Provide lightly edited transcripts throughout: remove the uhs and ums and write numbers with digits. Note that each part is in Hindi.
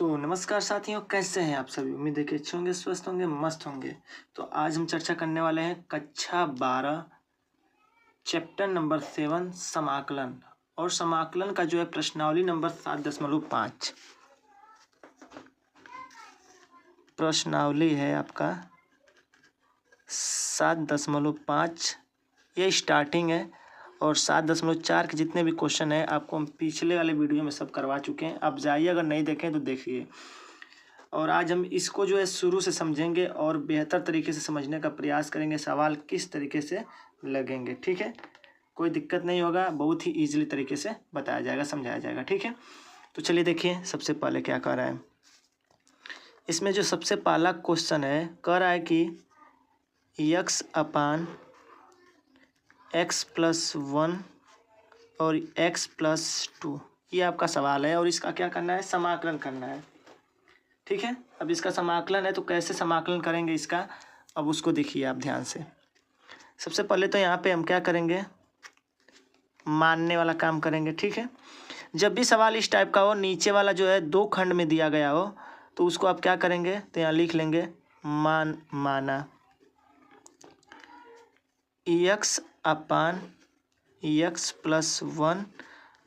तो नमस्कार साथियों, कैसे हैं आप सभी। उम्मीद है कि अच्छे होंगे, स्वस्थ होंगे, मस्त होंगे। तो आज हम चर्चा करने वाले हैं कक्षा 12 चैप्टर नंबर 7 समाकलन। और समाकलन का जो है प्रश्नावली नंबर 7.5। प्रश्नावली है आपका 7.5। ये स्टार्टिंग है और 7.4 के जितने भी क्वेश्चन है आपको हम पिछले वाले वीडियो में सब करवा चुके हैं। आप जाइए, अगर नहीं देखें तो देखिए। और आज हम इसको जो है शुरू से समझेंगे और बेहतर तरीके से समझने का प्रयास करेंगे। सवाल किस तरीके से लगेंगे, ठीक है। कोई दिक्कत नहीं होगा, बहुत ही ईजिली तरीके से बताया जाएगा, समझाया जाएगा, ठीक है। तो चलिए देखिए सबसे पहले क्या कह रहा है। इसमें जो सबसे पहला क्वेश्चन है, कह रहा है कि x अपान x+1 और x+2, ये आपका सवाल है। और इसका क्या करना है, समाकलन करना है, ठीक है। अब इसका समाकलन है तो कैसे समाकलन करेंगे इसका, अब उसको देखिए आप ध्यान से। सबसे पहले तो यहाँ पे हम क्या करेंगे, मानने वाला काम करेंगे, ठीक है। जब भी सवाल इस टाइप का हो, नीचे वाला जो है 2 खंड में दिया गया हो, तो उसको आप क्या करेंगे, तो यहाँ लिख लेंगे माना x अपान x+1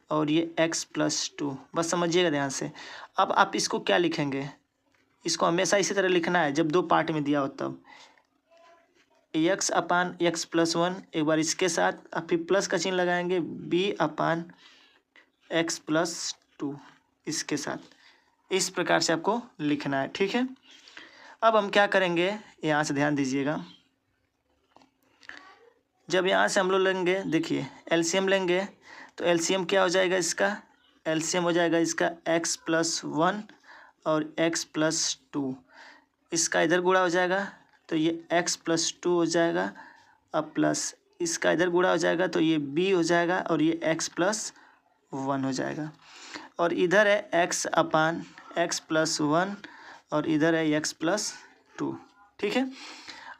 और ये x+2, बस समझिएगा ध्यान से। अब आप इसको क्या लिखेंगे, इसको हमेशा इसी तरह लिखना है जब 2 पार्ट में दिया हो तब। x अपान x+1 एक बार इसके साथ, अब फिर प्लस का चिन्ह लगाएंगे, b अपान x+2 इसके साथ। इस प्रकार से आपको लिखना है, ठीक है। अब हम क्या करेंगे, यहाँ से ध्यान दीजिएगा। जब यहाँ से हम लोग लेंगे, देखिए एलसीएम लेंगे, तो एलसीएम क्या हो जाएगा इसका, एलसीएम हो जाएगा इसका x+1 और x+2। इसका इधर गुणा हो जाएगा तो ये x+2 हो जाएगा। अब प्लस इसका इधर गुणा हो जाएगा तो ये b हो जाएगा और ये x+1 हो जाएगा। और इधर है x अपान x+1 और इधर है x+2, ठीक है।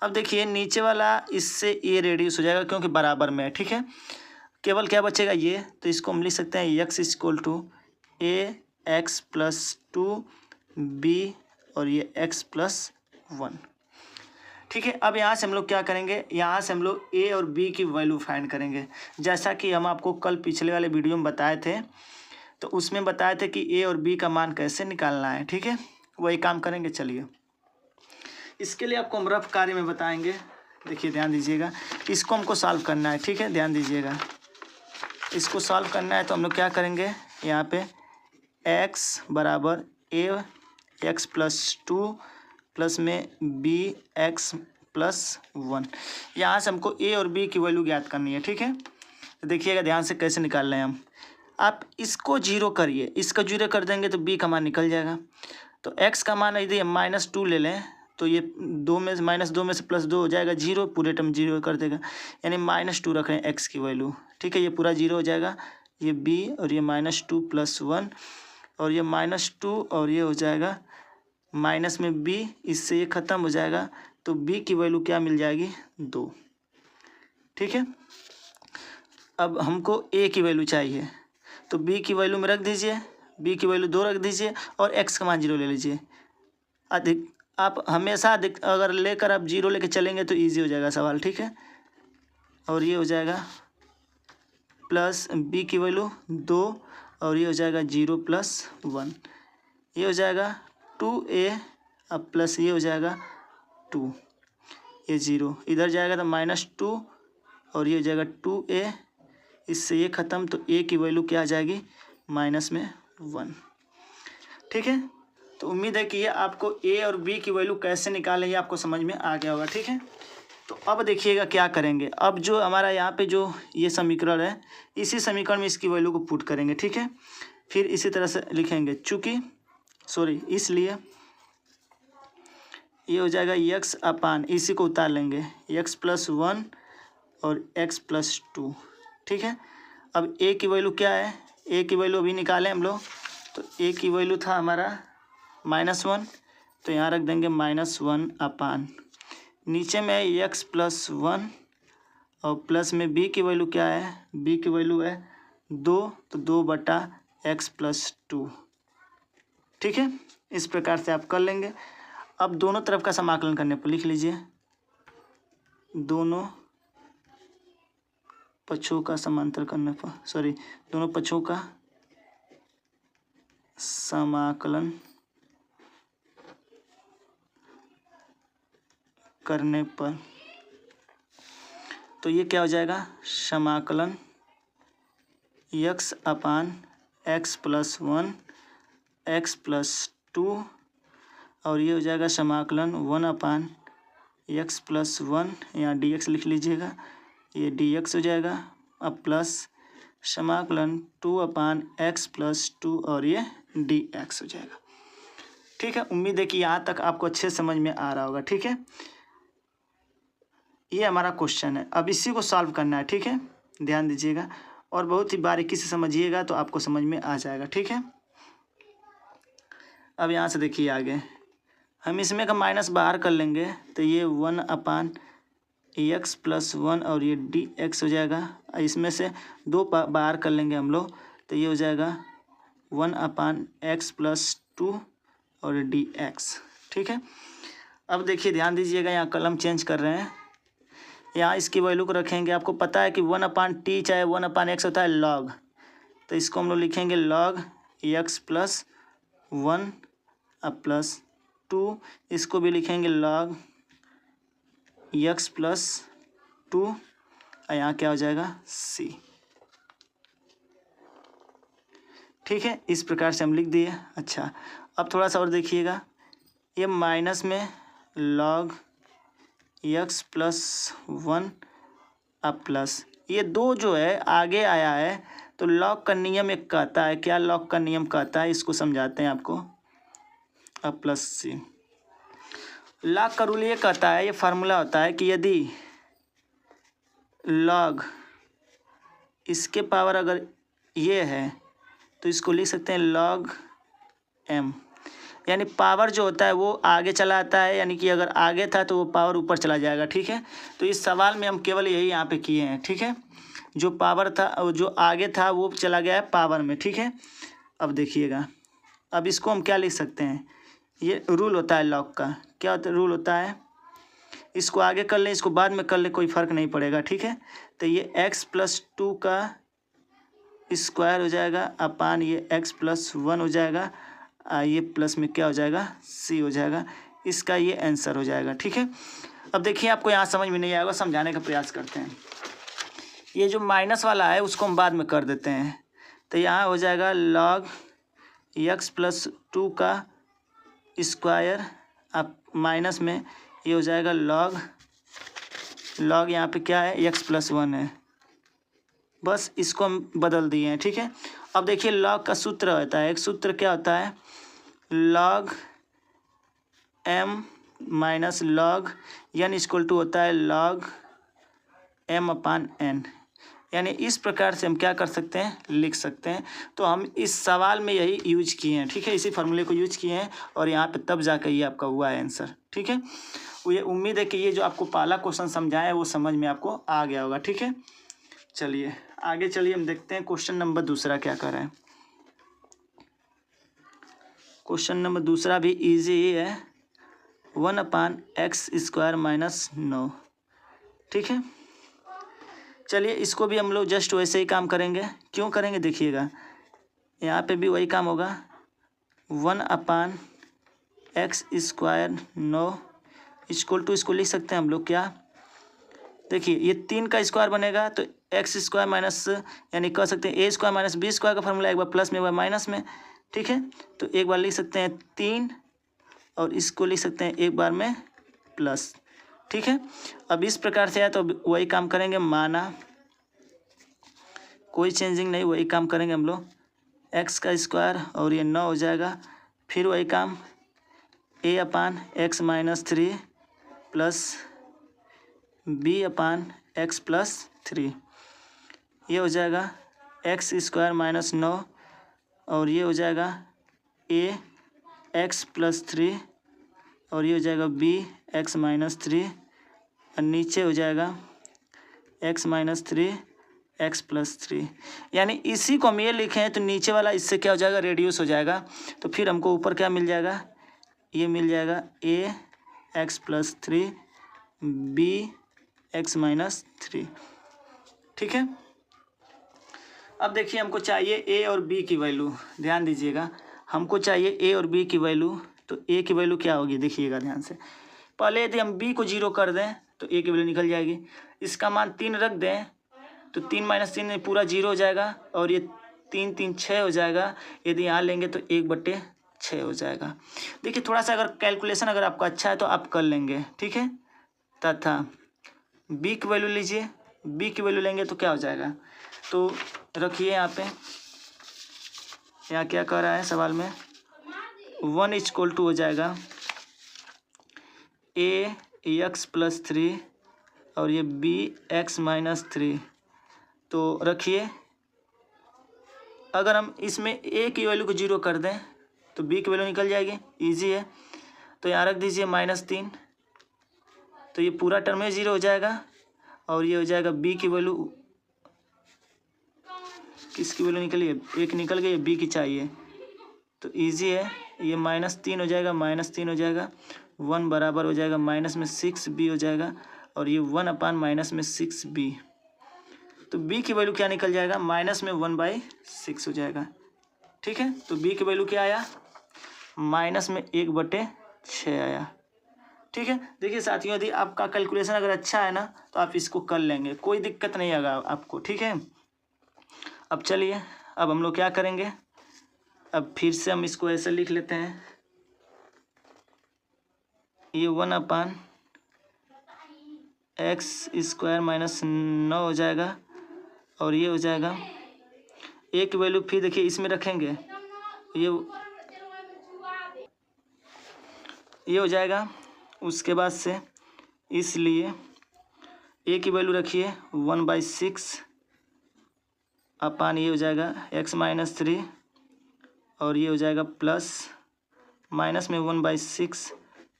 अब देखिए नीचे वाला इससे ये रेडियस हो जाएगा क्योंकि बराबर में है, ठीक है। केवल क्या बचेगा ये, तो इसको हम लिख सकते हैं x = ax+2 b और ये x+1, ठीक है। अब यहाँ से हम लोग क्या करेंगे, यहाँ से हम लोग a और b की वैल्यू फाइंड करेंगे। जैसा कि हम आपको कल पिछले वाले वीडियो में बताए थे, तो उसमें बताए थे कि a और b का मान कैसे निकालना है, ठीक है। वही काम करेंगे। चलिए इसके लिए आपको हम रफ कार्य में बताएंगे। देखिए ध्यान दीजिएगा, इसको हमको सॉल्व करना है, ठीक है। ध्यान दीजिएगा, इसको सॉल्व करना है तो हम लोग क्या करेंगे, यहाँ पे x बराबर a x+2 प्लस में b x+1, यहाँ से हमको a और b की वैल्यू ज्ञात करनी है, ठीक है। तो देखिएगा ध्यान से कैसे निकाल रहे हैं हम। आप इसको 0 करिए, इसका 0 कर देंगे तो b का मान निकल जाएगा। तो x का मान यदि हम -2 ले लें तो ये -2 में से +2 हो जाएगा, 0 पूरे टर्म 0 कर देगा, यानी -2 रख रहे हैं x की वैल्यू, ठीक है। ये पूरा 0 हो जाएगा, ये b और ये -2 + 1 और ये -2 और ये हो जाएगा माइनस में b, इससे ये ख़त्म हो जाएगा। तो b की वैल्यू क्या मिल जाएगी, 2, ठीक है। अब हमको a की वैल्यू चाहिए, तो b की वैल्यू में रख दीजिए, b की वैल्यू 2 रख दीजिए और x का मान 0 ले लीजिए। अधिक आप हमेशा अधिक अगर लेकर आप 0 लेके चलेंगे तो इजी हो जाएगा सवाल, ठीक है। और ये हो जाएगा प्लस b की वैल्यू 2 और ये हो जाएगा 0+1, ये हो जाएगा 2a, अब प्लस ये हो जाएगा 2, ये 0 इधर जाएगा तो -2 और ये हो जाएगा 2a, इससे ये ख़त्म, तो a की वैल्यू क्या आ जाएगी, -1, ठीक है। तो उम्मीद है कि ये आपको a और b की वैल्यू कैसे निकालें ये आपको समझ में आ गया होगा, ठीक है। तो अब देखिएगा क्या करेंगे। अब जो हमारा यहाँ पे जो ये समीकरण है, इसी समीकरण में इसकी वैल्यू को पुट करेंगे, ठीक है। फिर इसी तरह से लिखेंगे, इसलिए ये हो जाएगा x अपान, इसी को उतार लेंगे, x+1 और x+2, ठीक है। अब a की वैल्यू क्या है, a की वैल्यू अभी निकालें हम लोग, तो a की वैल्यू था हमारा -1, तो यहाँ रख देंगे -1 अपान, नीचे में x+1 और प्लस में b की वैल्यू क्या है, b की वैल्यू है 2, तो 2/x+2, ठीक है। इस प्रकार से आप कर लेंगे। अब दोनों तरफ का समाकलन करने पर लिख लीजिए, दोनों पक्षों का समांतर करने पर, दोनों पक्षों का समाकलन करने पर, तो ये क्या हो जाएगा, समाकलन x अपान x प्लस 1 x प्लस 2 और ये हो जाएगा समाकलन 1 अपान x प्लस 1, यहाँ dx लिख लीजिएगा, ये dx हो जाएगा। अब प्लस समाकलन 2 अपान x प्लस 2 और ये dx हो जाएगा। ठीक है, उम्मीद है कि यहाँ तक आपको अच्छे समझ में आ रहा होगा। ठीक है, ये हमारा क्वेश्चन है, अब इसी को सॉल्व करना है। ठीक है, ध्यान दीजिएगा और बहुत ही बारीकी से समझिएगा तो आपको समझ में आ जाएगा। ठीक है, अब यहाँ से देखिए आगे हम इसमें का माइनस बाहर कर लेंगे तो ये 1 अपान x प्लस 1 और ये dx हो जाएगा। इसमें से 2 बाहर कर लेंगे हम लोग तो ये हो जाएगा 1 अपान x प्लस 2 और dx। ठीक है, अब देखिए ध्यान दीजिएगा, यहाँ कलम चेंज कर रहे हैं, यहाँ इसकी वैल्यू को रखेंगे। आपको पता है कि 1 अपान टी चाहे 1 अपान एक्स होता है लॉग, तो इसको हम लोग लिखेंगे लॉग x प्लस 1 अब प्लस 2, इसको भी लिखेंगे लॉग x प्लस 2 और यहाँ क्या हो जाएगा c। ठीक है, इस प्रकार से हम लिख दिए। अच्छा, अब थोड़ा सा और देखिएगा, ये माइनस में लॉग x प्लस 1 अब प्लस ये 2 जो है आगे आया है तो लॉग का नियम एक कहता है, क्या लॉग का नियम कहता है इसको समझाते हैं आपको। अब प्लस सी, लॉग का रूल ये कहता है, ये फार्मूला होता है कि यदि लॉग इसके पावर अगर ये है तो इसको लिख सकते हैं लॉग m, यानी पावर जो होता है वो आगे चला आता है, यानी कि अगर आगे था तो वो पावर ऊपर चला जाएगा। ठीक है, तो इस सवाल में हम केवल यही यहाँ पे किए हैं। ठीक है, जो पावर था जो आगे था वो चला गया है पावर में। ठीक है, अब देखिएगा, अब इसको हम क्या लिख सकते हैं, ये रूल होता है लॉग का, क्या होता है रूल होता है, इसको आगे कर लें इसको बाद में कर लें कोई फ़र्क नहीं पड़ेगा। ठीक है, तो ये x प्लस 2 का स्क्वायर हो जाएगा अपान ये x प्लस 1 हो जाएगा, ये प्लस में क्या हो जाएगा c हो जाएगा, इसका ये आंसर हो जाएगा। ठीक है, अब देखिए आपको यहाँ समझ में नहीं आएगा, समझाने का प्रयास करते हैं। ये जो माइनस वाला है उसको हम बाद में कर देते हैं, तो यहाँ हो जाएगा लॉग x प्लस 2 का स्क्वायर अब माइनस में ये हो जाएगा लॉग यहाँ पे क्या है x प्लस 1 है, बस इसको हम बदल दिए हैं। ठीक है, अब देखिए लॉग का सूत्र होता है, एक सूत्र क्या होता है log m minus log n equal to होता है लॉग m अपान n, यानी इस प्रकार से हम क्या कर सकते हैं लिख सकते हैं। तो हम इस सवाल में यही यूज किए हैं। ठीक है, इसी फार्मूले को यूज किए हैं और यहाँ पे तब जाकर ये आपका हुआ है आंसर। ठीक है, ये उम्मीद है कि ये जो आपको पहला क्वेश्चन समझाया है वो समझ में आपको आ गया होगा। ठीक है, चलिए आगे चलिए हम देखते हैं क्वेश्चन नंबर दूसरा क्या कर रहे हैं। क्वेश्चन नंबर दूसरा भी इजी ही है, 1 अपान एक्स स्क्वायर माइनस 9। ठीक है, चलिए इसको भी हम लोग जस्ट वैसे ही काम करेंगे। क्यों करेंगे देखिएगा, यहाँ पे भी वही काम होगा, 1 अपान एक्स स्क्वायर 9 इक्वल टू इसको लिख सकते हैं हम लोग क्या, देखिए ये 3 का स्क्वायर बनेगा तो एक्स स्क्वायर माइनस यानी कह सकते हैं ए स्क्वायर माइनस बी स्क्वायर का फॉर्मूला, एक बार प्लस में एक बार माइनस में। ठीक है, तो एक बार लिख सकते हैं 3 और इसको लिख सकते हैं एक बार में प्लस। ठीक है, अब इस प्रकार से है तो वही काम करेंगे, माना कोई चेंजिंग नहीं, वही काम करेंगे हम लोग, एक्स का स्क्वायर और ये 9 हो जाएगा, फिर वही काम a अपान एक्स माइनस 3 प्लस बी अपान एक्स प्लस 3, ये हो जाएगा एक्स स्क्वायर माइनस 9 और ये हो जाएगा a एक्स प्लस 3 और ये हो जाएगा b एक्स माइनस 3 और नीचे हो जाएगा x minus 3 x plus three, यानी इसी को हम ये लिखे हैं तो नीचे वाला इससे क्या हो जाएगा, रेड्यूस हो जाएगा। तो फिर हमको ऊपर क्या मिल जाएगा, ये मिल जाएगा A X plus three B X minus three. ठीक है, अब देखिए हमको चाहिए ए और बी की वैल्यू, ध्यान दीजिएगा, हमको चाहिए ए और बी की वैल्यू। तो ए की वैल्यू क्या होगी, देखिएगा ध्यान से। पहले यदि हम बी को जीरो कर दें तो ए की वैल्यू निकल जाएगी। इसका मान 3 रख दें तो 3 माइनस 3 में पूरा जीरो हो जाएगा, और ये 3 3 6 हो जाएगा। यदि यहाँ लेंगे तो 1/6 हो जाएगा। देखिए थोड़ा सा अगर कैलकुलेशन अगर आपका अच्छा है तो आप कर लेंगे, ठीक है। तथा बी की वैल्यू लीजिए, बी की वैल्यू लेंगे तो क्या हो जाएगा, तो रखिए यहाँ पे, यहाँ क्या कह रहा है सवाल में, 1 हो जाएगा ए एक्स प्लस थ्री और ये बी एक्स माइनस थ्री। तो रखिए अगर हम इसमें ए की वैल्यू को जीरो कर दें तो बी की वैल्यू निकल जाएगी, इजी है। तो यहाँ रख दीजिए -3, तो ये पूरा टर्म में जीरो हो जाएगा, और ये हो जाएगा बी की वैल्यू, किसकी वैल्यू निकली है, एक निकल गई है, बी की चाहिए। तो इजी है, ये -3 हो जाएगा, -3 हो जाएगा, 1 बराबर हो जाएगा माइनस में 6 बी हो जाएगा, और ये 1 माइनस में 6 बी। तो बी की वैल्यू क्या निकल जाएगा, माइनस में 1/6 हो जाएगा। ठीक है, तो बी की वैल्यू क्या आया, माइनस में 1/6 आया। ठीक है, देखिए साथियों, यदि आपका कैलकुलेशन अगर अच्छा है ना तो आप इसको कर लेंगे, कोई दिक्कत नहीं आएगा आपको। ठीक है, अब चलिए, अब हम लोग क्या करेंगे, अब फिर से हम इसको ऐसे लिख लेते हैं, ये 1/x² माइनस 9 हो जाएगा, और ये हो जाएगा ए की वैल्यू, फिर देखिए इसमें रखेंगे, ये हो जाएगा। उसके बाद से इसलिए ए की वैल्यू रखिए 1/6 अपान ये हो जाएगा x माइनस 3, और ये हो जाएगा प्लस माइनस में 1/6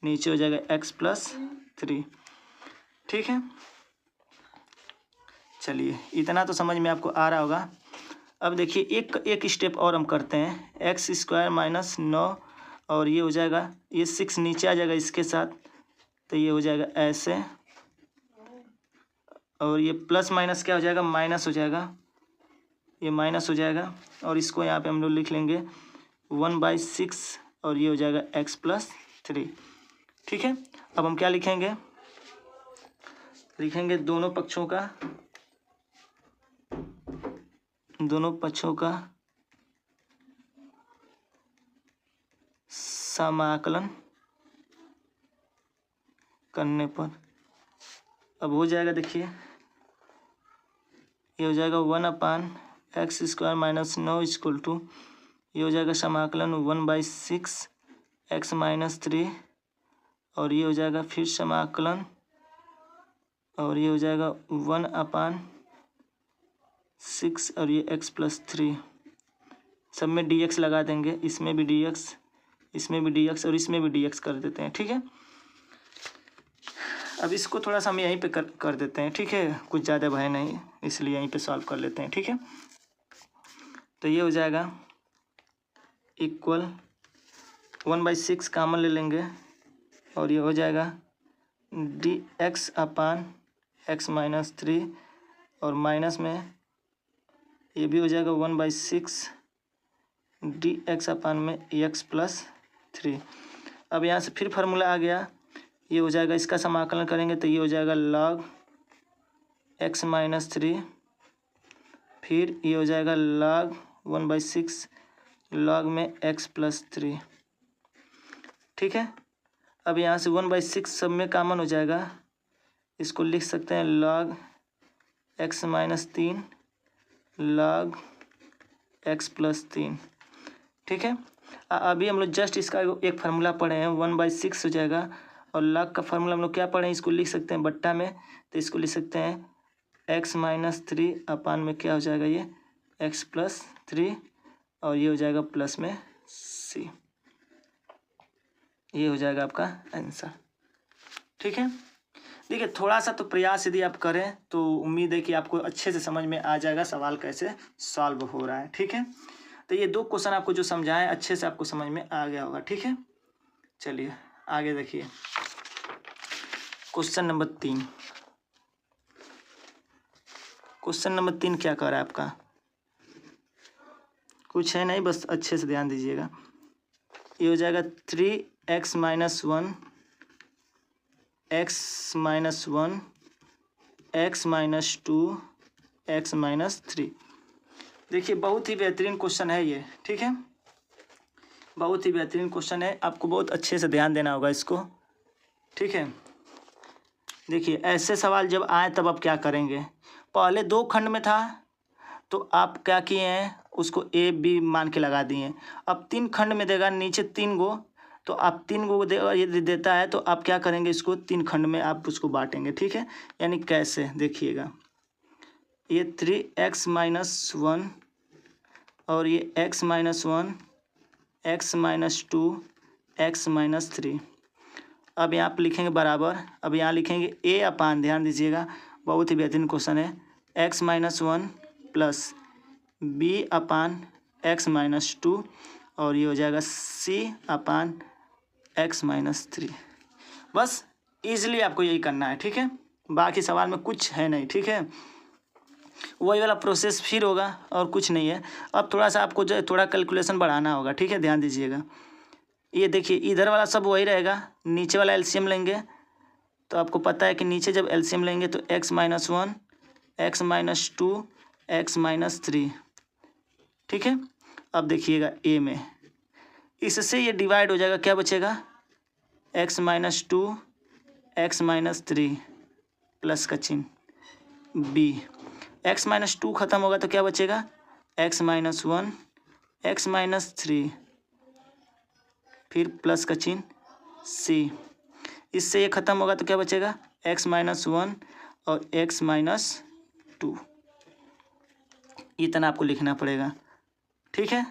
नीचे हो जाएगा x प्लस 3। ठीक है, चलिए इतना तो समझ में आपको आ रहा होगा। अब देखिए एक स्टेप और हम करते हैं, x² माइनस 9, और ये हो जाएगा, ये 6 नीचे आ जाएगा इसके साथ, तो ये हो जाएगा ऐसे, और ये प्लस माइनस क्या हो जाएगा, माइनस हो जाएगा, ये माइनस हो जाएगा, और इसको यहाँ पे हम लोग लिख लेंगे 1/6, और ये हो जाएगा x प्लस 3। ठीक है, अब हम क्या लिखेंगे, दोनों पक्षों का समाकलन करने पर अब हो जाएगा, देखिए ये हो जाएगा 1/x² माइनस 9 इक्वल टू, ये हो जाएगा समाकलन 1/6 x माइनस 3, और ये हो जाएगा फिर समाकलन, और ये हो जाएगा 1/6, और ये x प्लस 3, सब में dx लगा देंगे, इसमें भी dx, इसमें भी dx, और इसमें भी dx कर देते हैं। ठीक है, अब इसको थोड़ा सा हम यहीं पे कर देते हैं। ठीक है, कुछ ज़्यादा भय नहीं, इसलिए यहीं पे सॉल्व कर लेते हैं। ठीक है, तो ये हो जाएगा इक्वल 1/6 कॉमन ले लेंगे, और ये हो जाएगा dx अपान x माइनस 3, और माइनस में ये भी हो जाएगा 1/6 dx अपान में x प्लस 3। अब यहाँ से फिर फार्मूला आ गया, ये हो जाएगा, इसका समाकलन करेंगे तो ये हो जाएगा log x माइनस 3, फिर ये हो जाएगा log 1/6 log में x प्लस 3। ठीक है, अब यहाँ से 1/6 सब में कॉमन हो जाएगा, इसको लिख सकते हैं log x minus 3 log x plus 3। ठीक है, अभी हम लोग जस्ट इसका एक फार्मूला पढ़े हैं, 1/6 हो जाएगा, और log का फार्मूला हम लोग क्या पढ़े हैं, इसको लिख सकते हैं बट्टा में, तो इसको लिख सकते हैं x माइनस 3 अपान में क्या हो जाएगा, ये x प्लस 3, और ये हो जाएगा प्लस में c। ये हो जाएगा आपका आंसर। ठीक है, देखिए थोड़ा सा तो प्रयास यदि आप करें तो उम्मीद है कि आपको अच्छे से समझ में आ जाएगा सवाल कैसे सॉल्व हो रहा है। ठीक है, तो ये 2 क्वेश्चन आपको जो समझाएं अच्छे से आपको समझ में आ गया होगा। ठीक है, चलिए आगे देखिए क्वेश्चन नंबर 3। क्वेश्चन नंबर 3 क्या कह रहा है आपका, कुछ है नहीं, बस अच्छे से ध्यान दीजिएगा। ये हो जाएगा 3x - 1 x - 1 x - 2 x - 3। देखिए बहुत ही बेहतरीन क्वेश्चन है ये। ठीक है, बहुत ही बेहतरीन क्वेश्चन है, आपको बहुत अच्छे से ध्यान देना होगा इसको। ठीक है, देखिए ऐसे सवाल जब आए तब आप क्या करेंगे, पहले 2 खंड में था तो आप क्या किए हैं, उसको ए बी मान के लगा दिए। अब 3 खंड में देगा, नीचे 3 गो, तो आप 3 गो यदि देता है तो आप क्या करेंगे, इसको 3 खंड में आप उसको बांटेंगे। ठीक है, यानी कैसे देखिएगा, ये 3x - 1 और ये x - 1 x - 2 x - 3। अब यहाँ पे लिखेंगे बराबर, अब यहाँ लिखेंगे a अपान, ध्यान दीजिएगा बहुत ही बेहतरीन क्वेश्चन है, x - 1 प्लस b अपान x - 2 और ये हो जाएगा c अपान x - 3। बस इजीली आपको यही करना है। ठीक है, बाकी सवाल में कुछ है नहीं। ठीक है, वही वाला प्रोसेस फिर होगा और कुछ नहीं है। अब थोड़ा सा आपको जो है थोड़ा कैलकुलेशन बढ़ाना होगा। ठीक है, ध्यान दीजिएगा, ये देखिए इधर वाला सब वही रहेगा, नीचे वाला एलसीएम लेंगे तो आपको पता है कि नीचे जब एलसीएम लेंगे तो x - 1 x - 2 x - 3। ठीक है, अब देखिएगा ए में इससे ये डिवाइड हो जाएगा, क्या बचेगा, x - 2 x - 3 प्लस का चिन्ह b, x - 2 खत्म होगा तो क्या बचेगा, x - 1 x - 3 फिर प्लस का चिन्ह c, इससे ये खत्म होगा तो क्या बचेगा, x - 1 और x - 2। इतना आपको लिखना पड़ेगा। ठीक है,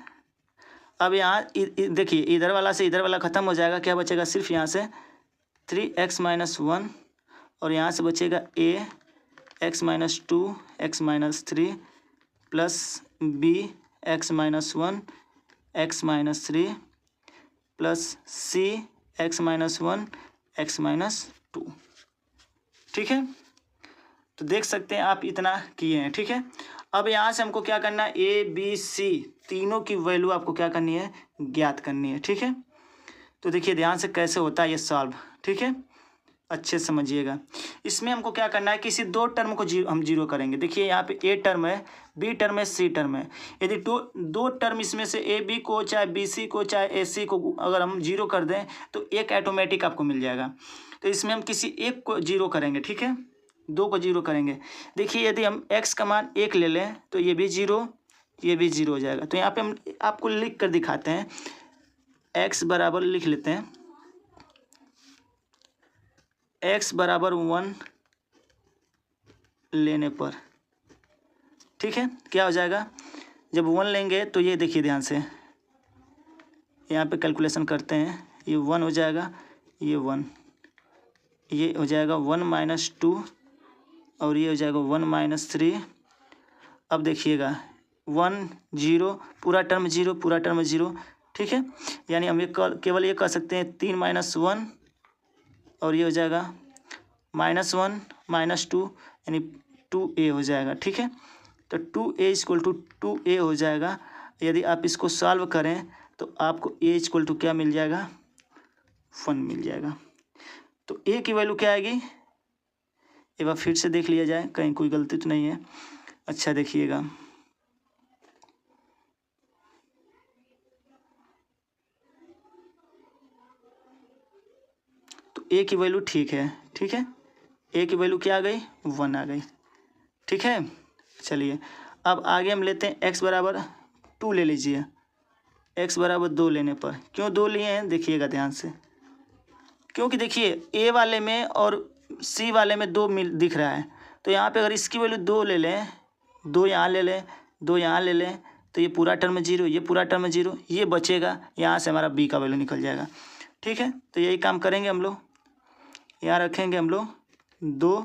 अब यहाँ देखिए इधर वाला से इधर वाला ख़त्म हो जाएगा, क्या बचेगा, सिर्फ यहाँ से 3x - 1 और यहाँ से बचेगा a x - 2 x - 3 plus b x - 1 x - 3 plus c x - 1 x - 2। ठीक है, तो देख सकते हैं आप इतना किए हैं। ठीक है, अब यहाँ से हमको क्या करना है, ए बी सी तीनों की वैल्यू आपको क्या करनी है, ज्ञात करनी है। ठीक है, तो देखिए ध्यान से कैसे होता है ये सॉल्व। ठीक है, अच्छे से समझिएगा। इसमें हमको क्या करना है, किसी 2 टर्म को हम जीरो करेंगे। देखिए यहाँ पे ए टर्म है, बी टर्म है, सी टर्म है। यदि दो टर्म इसमें से ए बी को चाहे बी सी को चाहे ए सी को अगर हम जीरो कर दें तो एक ऑटोमेटिक आपको मिल जाएगा। तो इसमें हम किसी एक को जीरो करेंगे। ठीक है, 2 को जीरो करेंगे। देखिए यदि हम x का मान 1 ले लें तो ये भी जीरो, ये भी जीरो हो जाएगा। तो यहाँ पे हम आपको लिख कर दिखाते हैं, x बराबर लिख लेते हैं, x बराबर 1 लेने पर, ठीक है, क्या हो जाएगा, जब 1 लेंगे तो ये देखिए ध्यान से यहाँ पे कैलकुलेशन करते हैं, ये 1 हो जाएगा, ये 1, ये हो जाएगा 1 - 2 और ये हो जाएगा 1 - 3। अब देखिएगा 1 0 पूरा टर्म 0 पूरा टर्म 0। ठीक है, यानी हम ये केवल ये कह सकते हैं 3 - 1 और ये हो जाएगा -1 - 2 यानी 2a हो जाएगा। ठीक है, तो 2a = 2a हो जाएगा। यदि आप इसको सॉल्व करें तो आपको a = क्या मिल जाएगा, 1 मिल जाएगा। तो a की वैल्यू क्या आएगी, एक बार फिर से देख लिया जाए, कहीं कोई गलती तो नहीं है। अच्छा देखिएगा, तो a की वैल्यू ठीक है। ठीक है, a की वैल्यू क्या आ गई, 1 आ गई। ठीक है, चलिए अब आगे हम लेते हैं x बराबर 2 ले लीजिए। x बराबर 2 लेने पर, क्यों 2 लिए हैं देखिएगा ध्यान से, क्योंकि देखिए a वाले में और c वाले में 2 दिख रहा है। तो यहाँ पे अगर इसकी वैल्यू 2 ले लें, 2 यहाँ ले लें, 2 यहाँ ले लें, तो ये पूरा टर्म 0, ये पूरा टर्म 0, ये बचेगा, यहाँ से हमारा b का वैल्यू निकल जाएगा। ठीक है, तो यही काम करेंगे हम लोग, यहाँ रखेंगे हम लोग 2,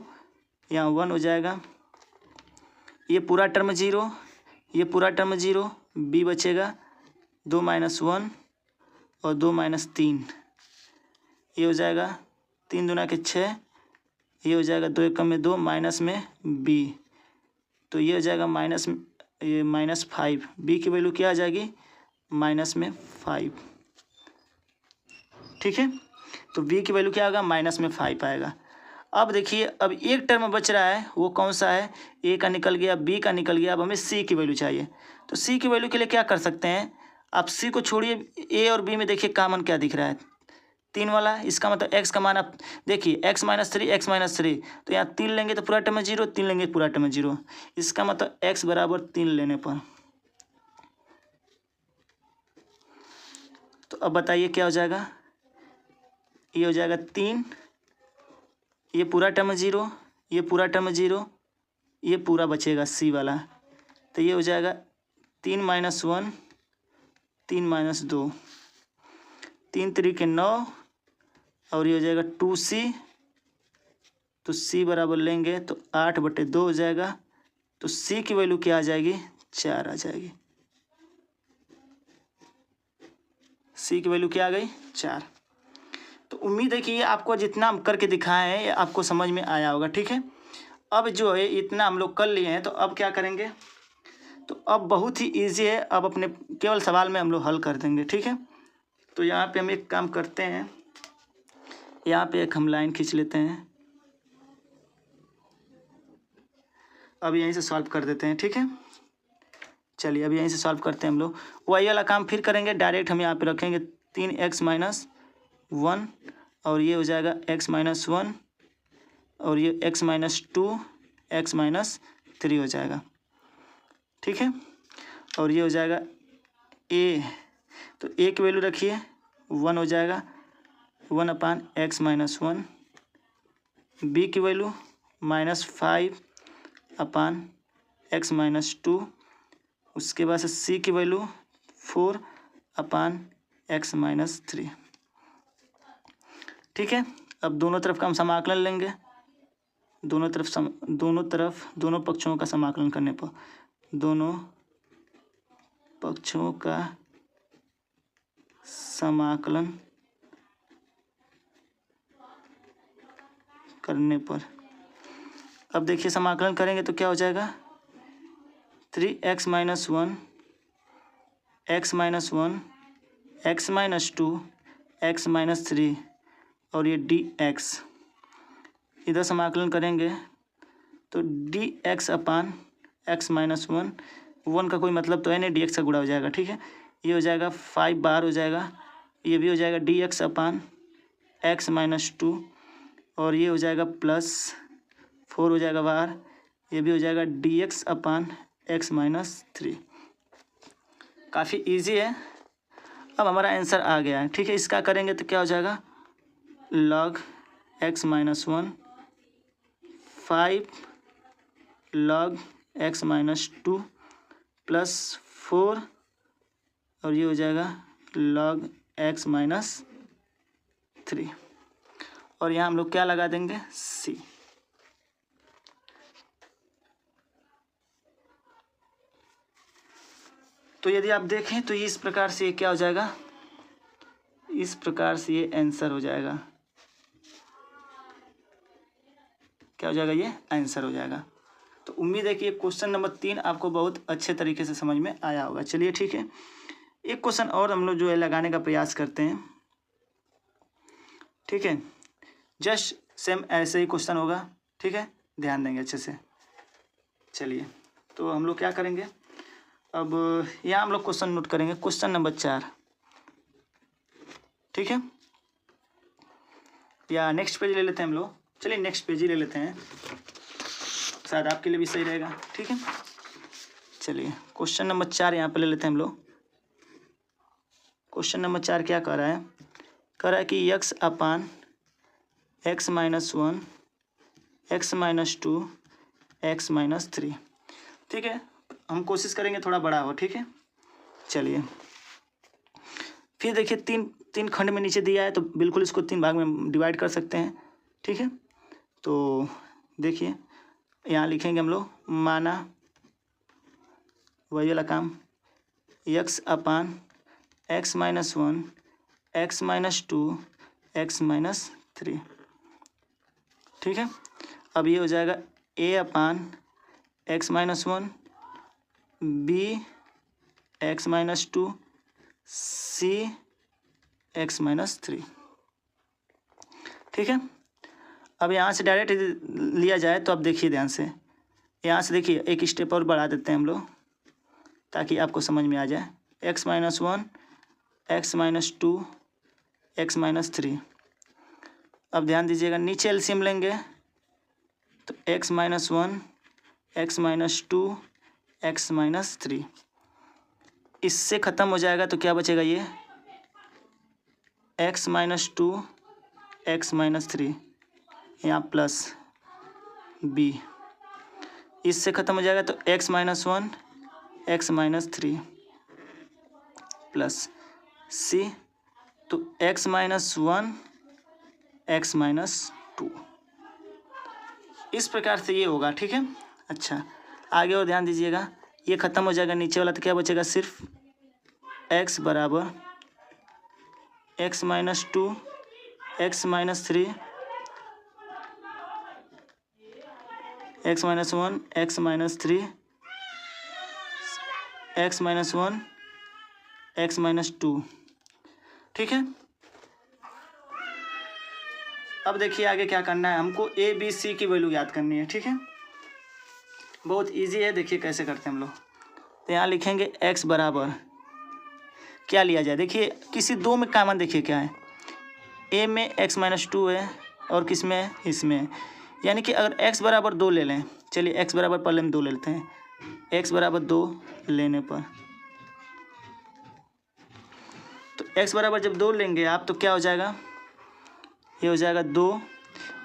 यहाँ 1 हो जाएगा, ये पूरा टर्म 0, ये पूरा टर्म 0, b बचेगा 2 - 1 और 2 - 3, ये हो जाएगा 3 दूना के 6, ये हो जाएगा 2 एकम में 2, माइनस में b, तो ये हो जाएगा -5, b की वैल्यू क्या आ जाएगी -5। ठीक है, तो b की वैल्यू क्या आएगा -5 आएगा। अब देखिए, अब एक टर्म बच रहा है, वो कौन सा है, a का निकल गया, b का निकल गया, अब हमें c की वैल्यू चाहिए। तो c की वैल्यू के लिए क्या कर सकते हैं, आप c को छोड़िए, a और b में देखिए कॉमन क्या दिख रहा है, 3 वाला, इसका मतलब x का मान आप देखिए x - 3, तो यहाँ 3 लेंगे तो पूरा टर्म 0, 3 लेंगे पूरा टर्म 0, इसका मतलब x बराबर 3 लेने पर। तो अब बताइए क्या हो जाएगा, ये हो जाएगा 3, ये पूरा टर्म 0, ये पूरा टर्म 0, ये पूरा बचेगा c वाला, तो ये हो जाएगा 3 - 1, 3 - 2, 3 3 के 9, और ये हो जाएगा 2c, तो c बराबर लेंगे तो 8/2 हो जाएगा, तो c की वैल्यू क्या आ जाएगी, 4 आ जाएगी। c की वैल्यू क्या आ गई, 4। तो उम्मीद है कि ये आपको जितना हम करके दिखाए हैं ये आपको समझ में आया होगा। ठीक है, अब जो है इतना हम लोग कर लिए हैं, तो अब क्या करेंगे, तो अब बहुत ही ईजी है, अब अपने केवल सवाल में हम लोग हल कर देंगे। ठीक है, तो यहाँ पे हम एक काम करते हैं, यहाँ पे एक हम लाइन खींच लेते हैं, अब यहीं से सॉल्व कर देते हैं। ठीक है, चलिए अब यहीं से सॉल्व करते हैं हम लोग, वही वाला काम फिर करेंगे, डायरेक्ट हम यहाँ पे रखेंगे 3x - 1, और ये हो जाएगा x - 1, और ये x - 2, x - 3 हो जाएगा। ठीक है, और ये हो जाएगा a, तो a की वैल्यू रखिए 1 हो जाएगा, 1/x - 1, b की वैल्यू -5/x - 2, उसके बाद से c की वैल्यू 4/x - 3। ठीक है, अब दोनों तरफ का हम समाकलन लेंगे, दोनों दोनों पक्षों का समाकलन करने पर, दोनों पक्षों का समाकलन करने पर, अब देखिए समाकलन करेंगे तो क्या हो जाएगा, 3x - 1, x - 1, x - 2, x - 3, और ये dx, इधर समाकलन करेंगे तो dx/x - 1 का कोई मतलब तो है नहीं, dx का गुणा हो जाएगा। ठीक है, ये हो जाएगा 5 बाहर हो जाएगा, ये भी हो जाएगा dx/x - 2, और ये हो जाएगा +4 हो जाएगा बाहर, ये भी हो जाएगा dx/x - 3। काफ़ी इजी है, अब हमारा आंसर आ गया है। ठीक है, इसका करेंगे तो क्या हो जाएगा, log x - 1, 5 log x - 2 +4, और ये हो जाएगा log x - 3, और यहाँ हम लोग क्या लगा देंगे, c। तो यदि आप देखें तो इस प्रकार से ये क्या हो जाएगा, इस प्रकार से ये आंसर हो जाएगा, क्या हो जाएगा, ये आंसर हो जाएगा। तो उम्मीद है कि ये क्वेश्चन नंबर 3 आपको बहुत अच्छे तरीके से समझ में आया होगा। चलिए ठीक है, एक क्वेश्चन और हम लोग जो है लगाने का प्रयास करते हैं। ठीक है, जस्ट सेम ऐसे ही क्वेश्चन होगा। ठीक है, ध्यान देंगे अच्छे से। चलिए, तो हम लोग क्या करेंगे, अब यहाँ हम लोग क्वेश्चन नोट करेंगे, क्वेश्चन नंबर 4। ठीक है, या नेक्स्ट पेज ले लेते हैं हम लोग, चलिए नेक्स्ट पेज ही ले लेते हैं, शायद आपके लिए भी सही रहेगा। ठीक है, चलिए क्वेश्चन नंबर 4 यहाँ पे ले लेते हैं हम लोग। क्वेश्चन नंबर 4 क्या कह रहा है, कह रहा है कि x/x - 1, x - 2, x - 3। ठीक है, हम कोशिश करेंगे थोड़ा बड़ा हो। ठीक है, चलिए फिर देखिए, तीन खंड में नीचे दिया है, तो बिल्कुल इसको 3 भाग में डिवाइड कर सकते हैं। ठीक है, तो देखिए यहाँ लिखेंगे हम लोग, माना वही वाला काम, x अपान x minus 1 x minus 2 x minus 3। ठीक है, अब ये हो जाएगा a upon x minus 1 b x minus 2 c x minus 3। ठीक है, अब यहाँ से डायरेक्ट लिया जाए तो अब देखिए ध्यान से, यहाँ से देखिए एक स्टेप और बढ़ा देते हैं हम लोग ताकि आपको समझ में आ जाए। x minus 1 x minus 2 x minus 3। अब ध्यान दीजिएगा, नीचे एलसीएम लेंगे तो x minus 1 x minus 2 x minus 3, इससे ख़त्म हो जाएगा तो क्या बचेगा, ये x माइनस 2 x माइनस 3, यहाँ प्लस b, इससे ख़त्म हो जाएगा तो x minus 1 x minus 3 plus c, तो x माइनस 1 x माइनस 2। इस प्रकार से ये होगा। ठीक है, अच्छा आगे और ध्यान दीजिएगा, ये ख़त्म हो जाएगा नीचे वाला तो क्या बचेगा, सिर्फ x बराबर x minus 2 x minus 3 x minus 1 x minus 3 x minus 1 x minus 2। ठीक है, अब देखिए आगे क्या करना है, हमको a b c की वैल्यू याद करनी है। ठीक है, बहुत इजी है, देखिए कैसे करते हैं हम लोग। तो यहाँ लिखेंगे x बराबर, क्या लिया जाए, देखिए किसी दो में कॉमन, देखिए क्या है, a में x माइनस 2 है और किस में है, इसमें, यानी कि अगर x बराबर 2 ले लें, चलिए x बराबर पहले हम 2 ले लेते हैं। x बराबर 2 लेने पर, तो x बराबर जब 2 लेंगे आप तो क्या हो जाएगा, ये हो जाएगा 2,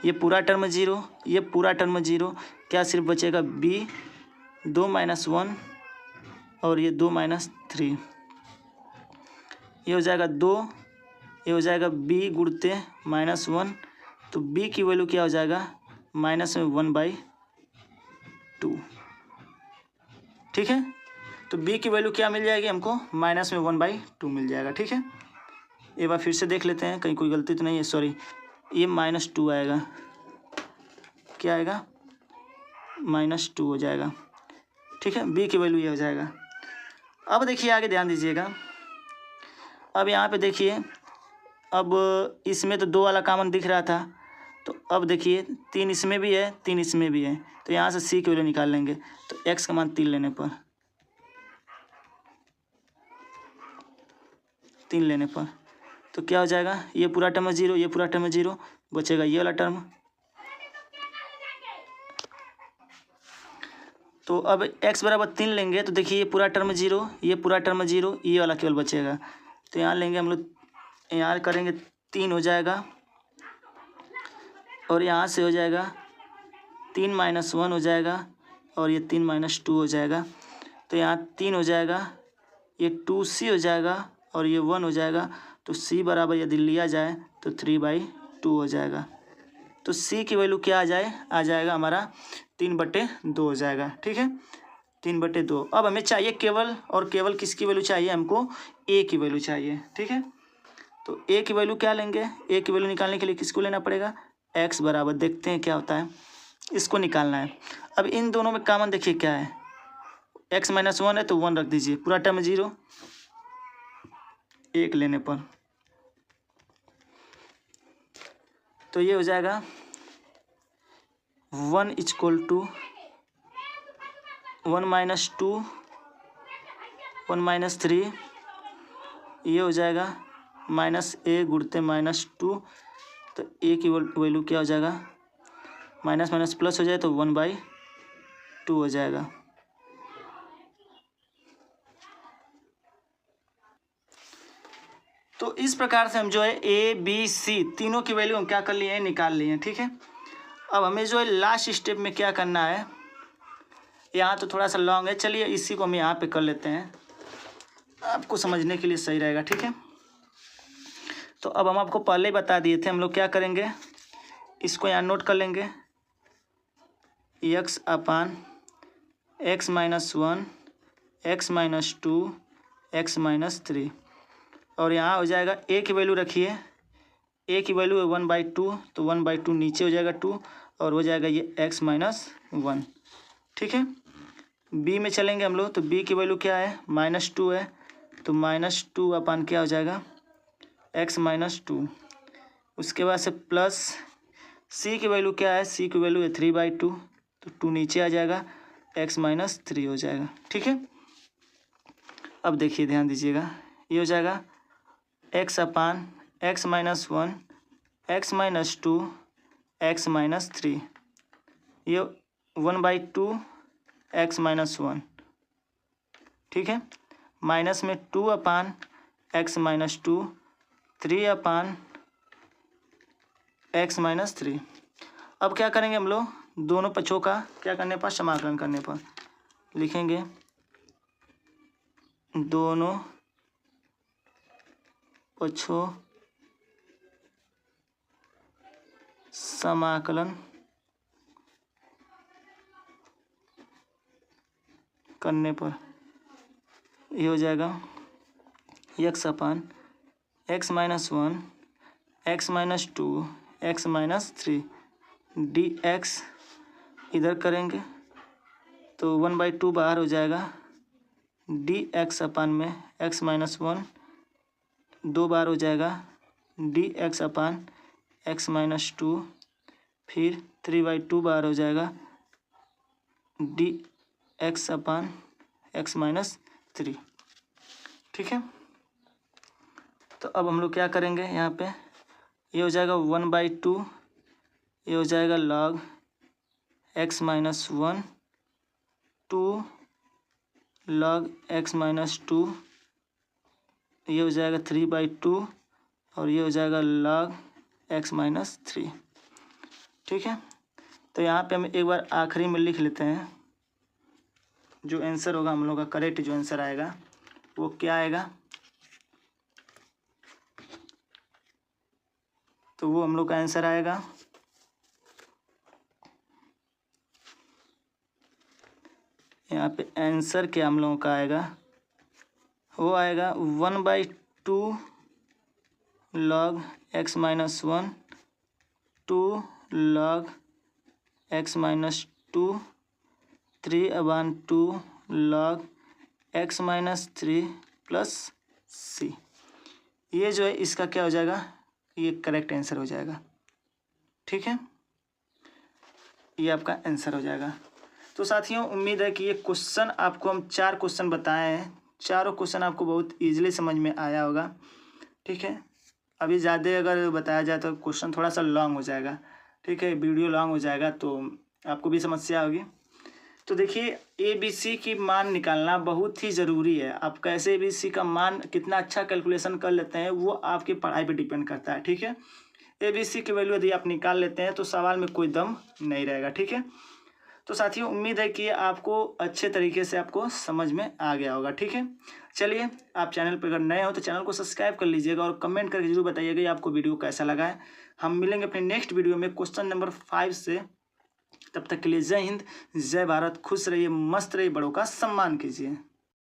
ये पूरा टर्म 0, ये पूरा टर्म 0, क्या सिर्फ बचेगा b 2 माइनस 1 और ये 2 माइनस 3, ये हो जाएगा 2, ये हो जाएगा b गुणते माइनस 1, तो b की वैल्यू क्या हो जाएगा, माइनस में 1/2। ठीक है, तो b की वैल्यू क्या मिल जाएगी हमको, माइनस में 1/2 मिल जाएगा। ठीक है, एक बार फिर से देख लेते हैं कहीं कोई गलती तो नहीं है, सॉरी, ये -2 आएगा, क्या आएगा, -2 हो जाएगा। ठीक है, b की वैल्यू ये हो जाएगा। अब देखिए आगे ध्यान दीजिएगा, अब यहाँ पे देखिए, अब इसमें तो 2 वाला कॉमन दिख रहा था, तो अब देखिए 3 इसमें भी है 3 इसमें भी है, तो यहाँ से c की वैल्यू निकाल लेंगे, तो x का मान 3 लेने पर, 3 लेने पर तो क्या हो जाएगा, ये पूरा टर्म 0, ये पूरा टर्म 0, बचेगा ये वाला टर्म। तो अब x बराबर 3 लेंगे तो देखिए ये पूरा टर्म 0, ये पूरा टर्म 0, ये वाला केवल बचेगा, तो यहाँ लेंगे हम लोग, यहाँ करेंगे 3 हो जाएगा और यहाँ से हो जाएगा 3 माइनस 1 हो जाएगा और ये 3 माइनस 2 हो जाएगा, तो यहाँ 3 हो जाएगा, ये 2c हो जाएगा और ये 1 हो जाएगा, तो c बराबर यदि लिया जाए तो 3/2 हो जाएगा। तो c की वैल्यू क्या आ जाएगा हमारा 3/2 हो जाएगा। ठीक है, 3/2। अब हमें चाहिए केवल और केवल किसकी वैल्यू चाहिए, हमको a की वैल्यू चाहिए। ठीक है, तो a की वैल्यू क्या लेंगे, a की वैल्यू निकालने के लिए किसको लेना पड़ेगा, x बराबर, देखते हैं क्या होता है, इसको निकालना है। अब इन दोनों में कॉमन देखिए क्या है, x माइनस 1 है तो 1 रख दीजिए, पूरा टर्म 0, 1 लेने पर, तो ये हो जाएगा 1 = 1 माइनस 2 1 माइनस 3, ये हो जाएगा -a गुणते -2, तो a की वैल्यू क्या हो जाएगा, माइनस माइनस प्लस हो जाए तो 1/2 हो जाएगा। तो इस प्रकार से हम जो है a b c तीनों की वैल्यू हम क्या कर लिए हैं, निकाल लिए हैं। ठीक है, अब हमें जो है लास्ट स्टेप में क्या करना है, यहाँ तो थोड़ा सा लॉन्ग है, चलिए इसी को हम यहाँ पे कर लेते हैं, आपको समझने के लिए सही रहेगा। ठीक है, तो अब हम आपको पहले ही बता दिए थे, हम लोग क्या करेंगे, इसको यहाँ नोट कर लेंगे, X upon x minus 1 X minus 2 X minus 3 और यहाँ हो जाएगा ए की वैल्यू रखिए, ए की वैल्यू है 1/2 तो 1/2 नीचे हो जाएगा 2 और हो जाएगा ये एक्स माइनस 1। ठीक है, बी में चलेंगे हम लोग तो बी की वैल्यू क्या है -2 है तो -2 अपान क्या हो जाएगा एक्स माइनस 2। उसके बाद से प्लस सी की वैल्यू क्या है, सी की वैल्यू है 3/2 तो 2 नीचे आ जाएगा एक्स माइनस 3 हो जाएगा। ठीक है, अब देखिए ध्यान दीजिएगा, ये हो जाएगा X upon x minus 1 X minus 2 X minus 3, ये 1/2 एक्स माइनस 1। ठीक है, माइनस में 2 अपान एक्स माइनस 2 3 अपान एक्स माइनस 3। अब क्या करेंगे हम लोग, दोनों पक्षों का क्या करने पर, समाकलन करने पर लिखेंगे दोनों पक्षों समाकलन करने पर ये हो जाएगा X upon x minus 1 X minus 2 X minus 3 D X इधर करेंगे तो 1/2 बाहर हो जाएगा, डी एक्स अपान में एक्स माइनस 1 2 बार हो जाएगा, D x upon x minus 2 फिर 3/2 बार हो जाएगा, D x upon x minus 3। ठीक है, तो अब हम लोग क्या करेंगे, यहाँ पे ये हो जाएगा 1/2, ये हो जाएगा log X minus 1 2 log X minus 2, ये हो जाएगा 3/2 और ये हो जाएगा log एक्स माइनस 3। ठीक है, तो यहाँ पे हम एक बार आखिरी में लिख लेते हैं, जो आंसर होगा हम लोग का करेक्ट जो आंसर आएगा वो क्या आएगा, तो वो हम लोग का आंसर आएगा यहाँ पे आंसर क्या हम लोगों का आएगा, वो आएगा 1/2 log X minus 1 2 log X minus 2 3/2 log X minus 3 plus C. ये जो है इसका क्या हो जाएगा, ये करेक्ट आंसर हो जाएगा। ठीक है, ये आपका आंसर हो जाएगा। तो साथियों उम्मीद है कि ये क्वेश्चन आपको हम 4 क्वेश्चन बताए हैं, चारों क्वेश्चन आपको बहुत इजीली समझ में आया होगा। ठीक है, अभी ज़्यादा अगर बताया जाए तो क्वेश्चन थोड़ा सा लॉन्ग हो जाएगा। ठीक है, वीडियो लॉन्ग हो जाएगा तो आपको भी समस्या होगी। तो देखिए ABC की मान निकालना बहुत ही ज़रूरी है। आप कैसे ABC का मान कितना अच्छा कैलकुलेशन कर लेते हैं वो आपकी पढ़ाई पे डिपेंड करता है। ठीक है, ABC की वैल्यू यदि आप निकाल लेते हैं तो सवाल में कोई दम नहीं रहेगा। ठीक है, तो साथियों उम्मीद है कि आपको अच्छे तरीके से आपको समझ में आ गया होगा। ठीक है, चलिए आप चैनल पर अगर नए हो तो चैनल को सब्सक्राइब कर लीजिएगा और कमेंट करके जरूर बताइएगा कि आपको वीडियो कैसा लगा है। हम मिलेंगे अपने नेक्स्ट वीडियो में क्वेश्चन नंबर 5 से। तब तक के लिए जय हिंद, जय भारत, खुश रहिए, मस्त रहिए, बड़ों का सम्मान कीजिए।